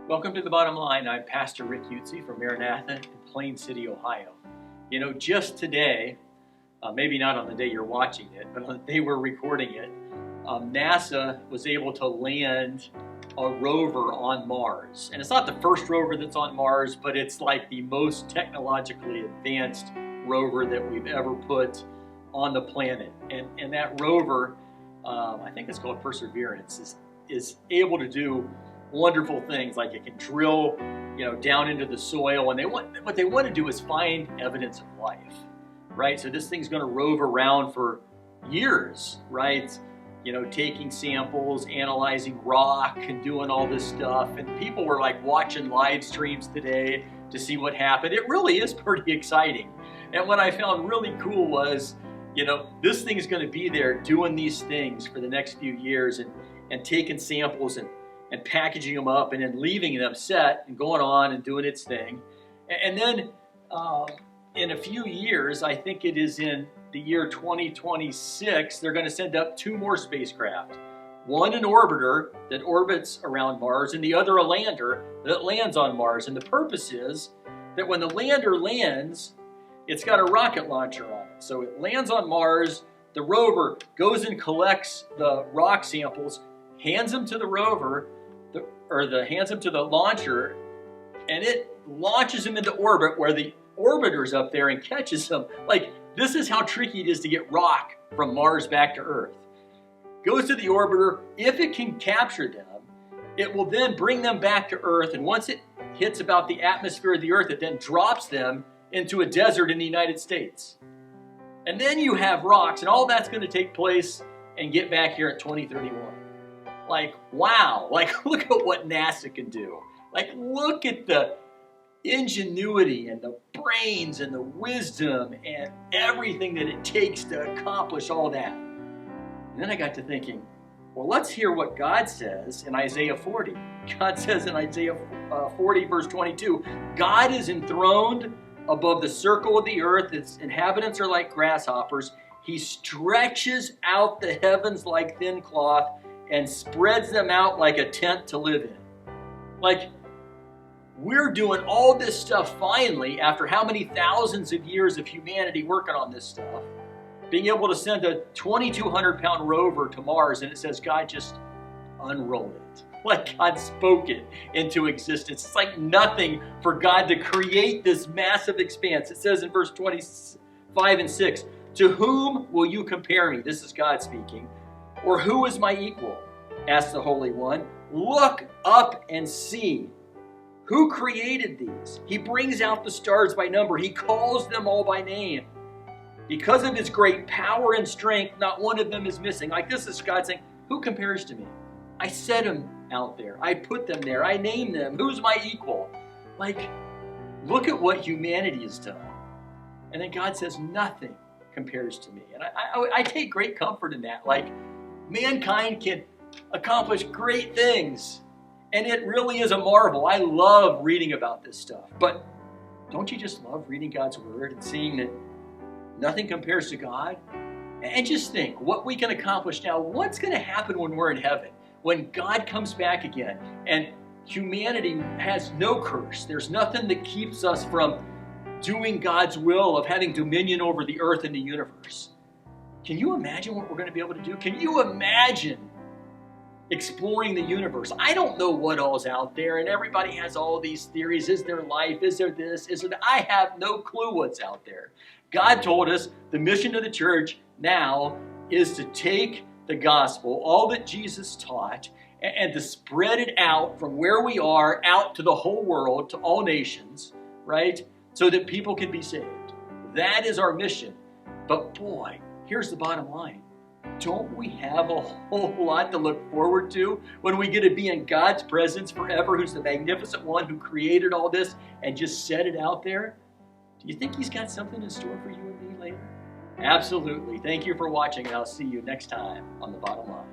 Welcome to The Bottom Line. I'm Pastor Rick Utze from Maranatha in Plain City, Ohio. You know, just today, maybe not on the day you're watching it, but on the day we're recording it, NASA was able to land a rover on Mars. And it's not the first rover that's on Mars, but it's like the most technologically advanced rover that we've ever put on the planet. And that rover, I think it's called Perseverance, is able to do wonderful things, like it can drill, down into the soil, and what they want to do is find evidence of life, right? So this thing's going to rove around for years, right? Taking samples, analyzing rock, and doing all this stuff. And people were like watching live streams today to see what happened. It really is pretty exciting. And what I found really cool was, this thing's going to be there doing these things for the next few years and taking samples and packaging them up and then leaving them set and going on and doing its thing. And then in a few years, I think it is in the year 2026, they're going to send up 2 more spacecraft. One an orbiter that orbits around Mars, and the other a lander that lands on Mars. And the purpose is that when the lander lands, it's got a rocket launcher on it. So it lands on Mars, the rover goes and collects the rock samples, hands them to the rover, hands them to the launcher, and it launches them into orbit where the orbiter's up there and catches them. Like, this is how tricky it is to get rock from Mars back to Earth. Goes to the orbiter. If it can capture them, it will then bring them back to Earth, and once it hits about the atmosphere of the Earth, it then drops them into a desert in the United States. And then you have rocks, and all that's going to take place and get back here at 2031. Like, wow, look at what NASA can do. Look at the ingenuity and the brains and the wisdom and everything that it takes to accomplish all that. And then I got to thinking, well, let's hear what God says in Isaiah 40. God says in Isaiah 40, verse 22, God is enthroned above the circle of the earth. Its inhabitants are like grasshoppers. He stretches out the heavens like thin cloth and spreads them out like a tent to live in. We're doing all this stuff finally after how many thousands of years of humanity working on this stuff, being able to send a 2,200-pound rover to Mars, and it says God just unrolled it. God spoke it into existence. It's like nothing for God to create this massive expanse. It says in verse 25 and 6, "To whom will you compare me?" This is God speaking. "Or who is my equal?" asked the Holy One. "Look up and see. Who created these? He brings out the stars by number. He calls them all by name. Because of his great power and strength, not one of them is missing." This is God saying, who compares to me? I set them out there. I put them there. I name them. Who's my equal? Look at what humanity has done. And then God says, nothing compares to me. And I take great comfort in that. Mankind can accomplish great things. And it really is a marvel. I love reading about this stuff. But don't you just love reading God's Word and seeing that nothing compares to God? And just think what we can accomplish now. What's going to happen when we're in heaven? When God comes back again and humanity has no curse. There's nothing that keeps us from doing God's will, of having dominion over the earth and the universe. Can you imagine what we're going to be able to do? Can you imagine exploring the universe? I don't know what all's out there, and everybody has all these theories. Is there life? Is there this? Is there that? I have no clue what's out there. God told us the mission of the church now is to take the gospel, all that Jesus taught, and to spread it out from where we are out to the whole world, to all nations, right? So that people can be saved. That is our mission. But boy, here's the bottom line. Don't we have a whole lot to look forward to when we get to be in God's presence forever, who's the magnificent one who created all this and just set it out there? Do you think he's got something in store for you and me later? Absolutely. Thank you for watching, and I'll see you next time on The Bottom Line.